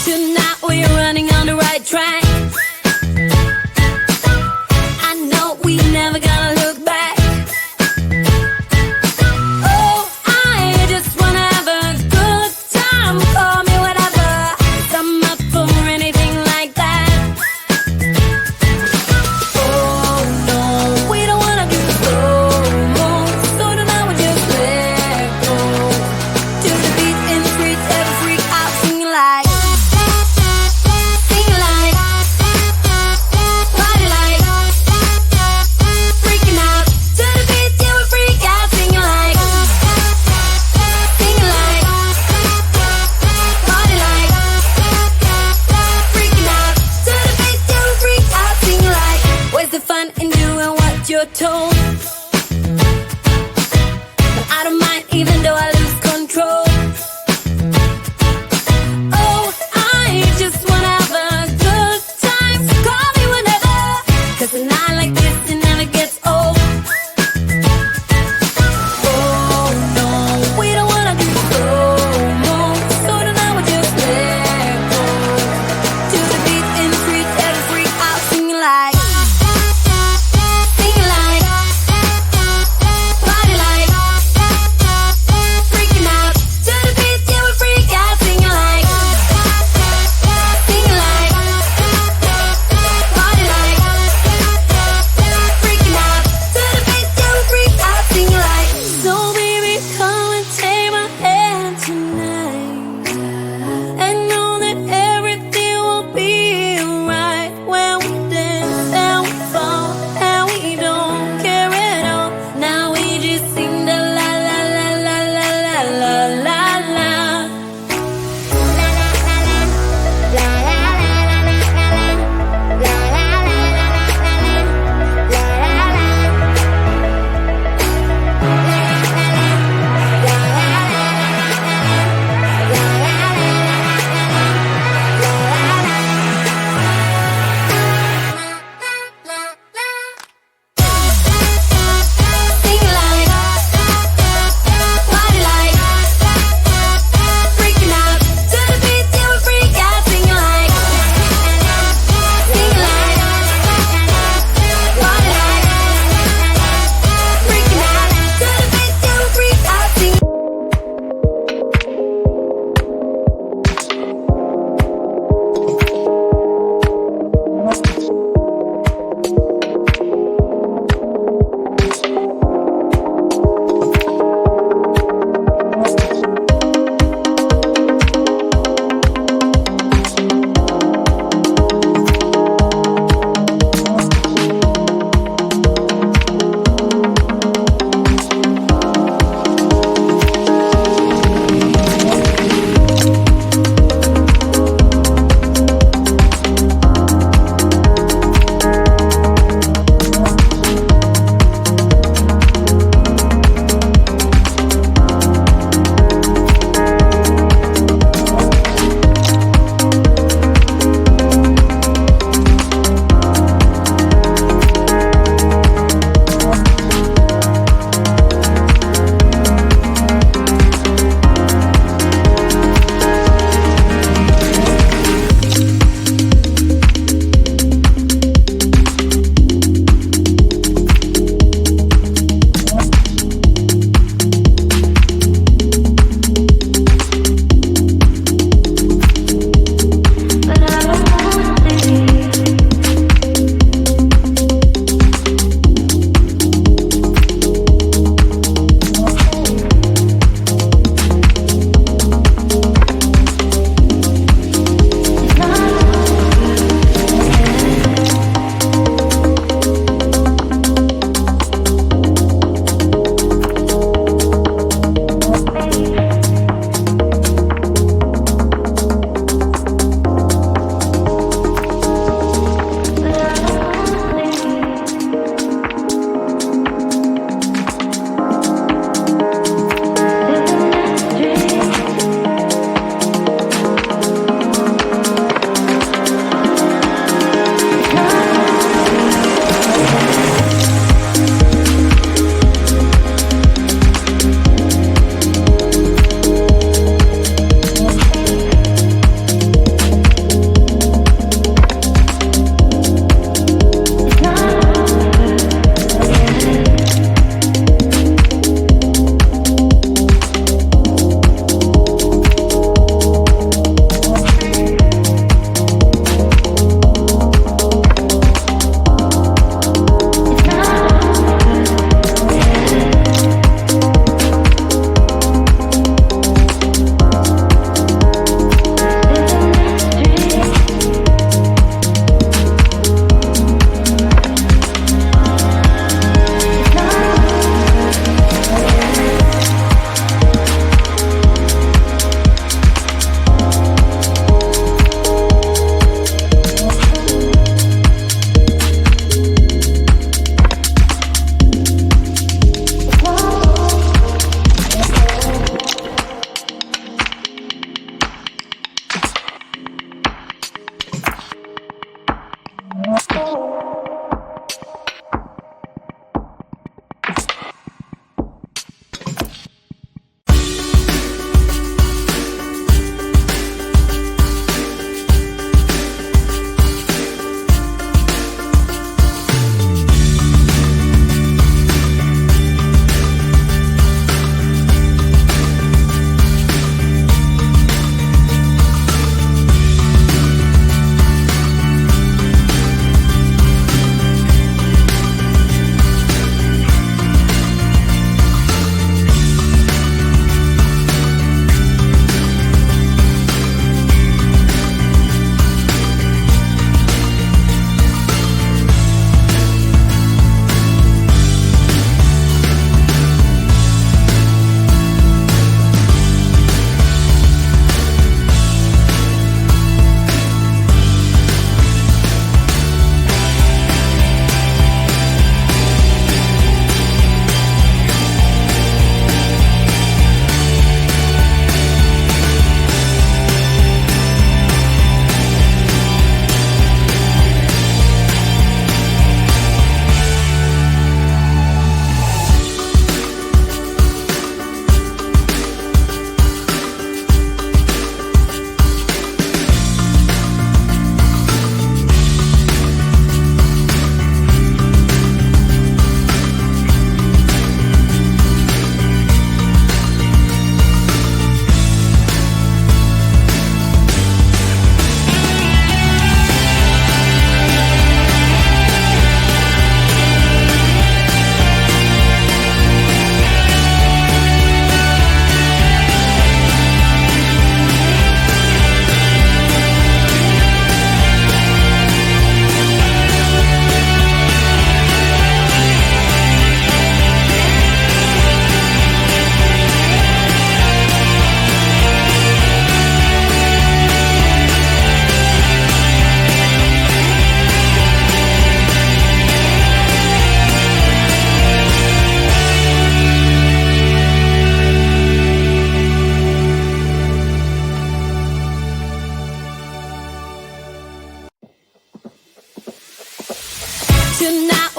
Tonight we're running on the right track. I know we never gonna look back. Oh, I just wanna have a good time. Call me whatever, 'cause I'm up for anything like that. Oh no, we don't wanna do slow-mo, so tonight we just let go. To the beat in the streets, every freak out, singing like, singing like, party like, freaking out. To the beat, yeah, we freak out, singing like, singing like, party like, freaking out. To the beat, yeah, we freak out, singing like. Where's the fun in doing what you're told? But I don't mind even though I lose control. Oh, I just wanna have a good time, so call me whenever, 'cause a night like this, it never gets old. Oh no, we don't wanna do slow-mo, so tonight we just let go. To the beat in the streets, every freak out, singing like, singing like,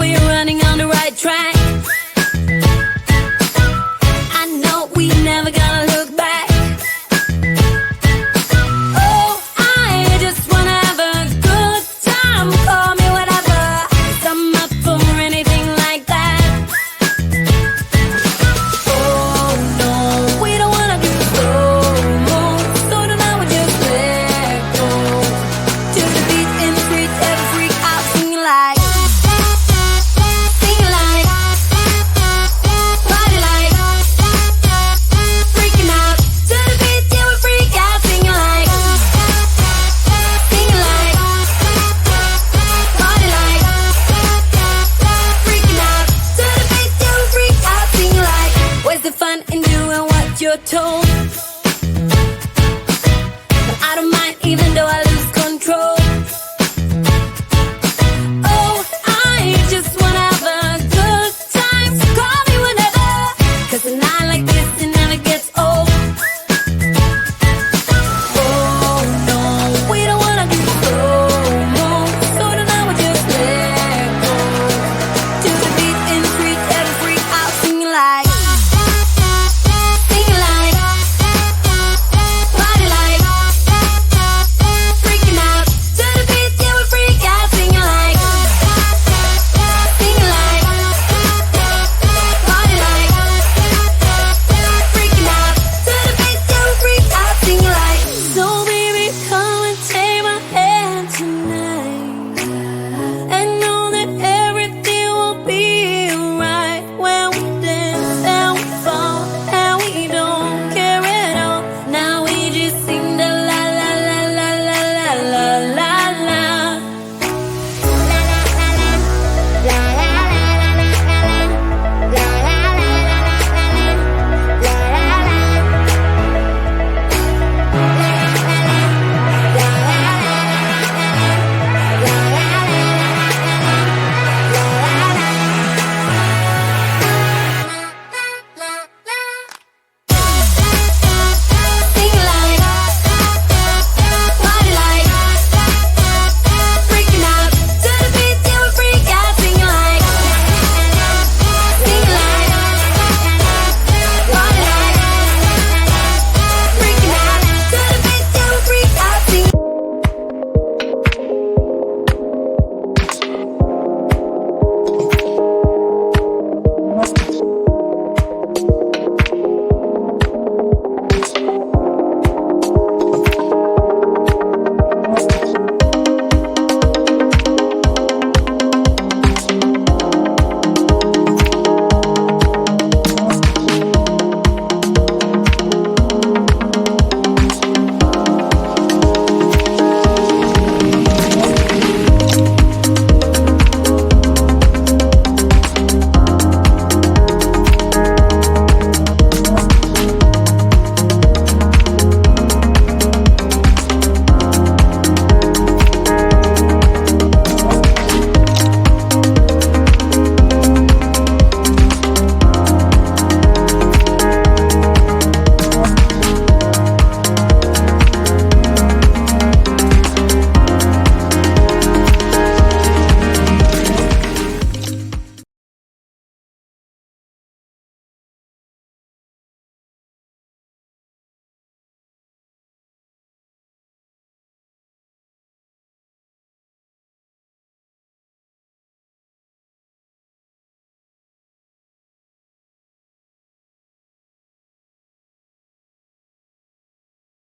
we're running on the right track.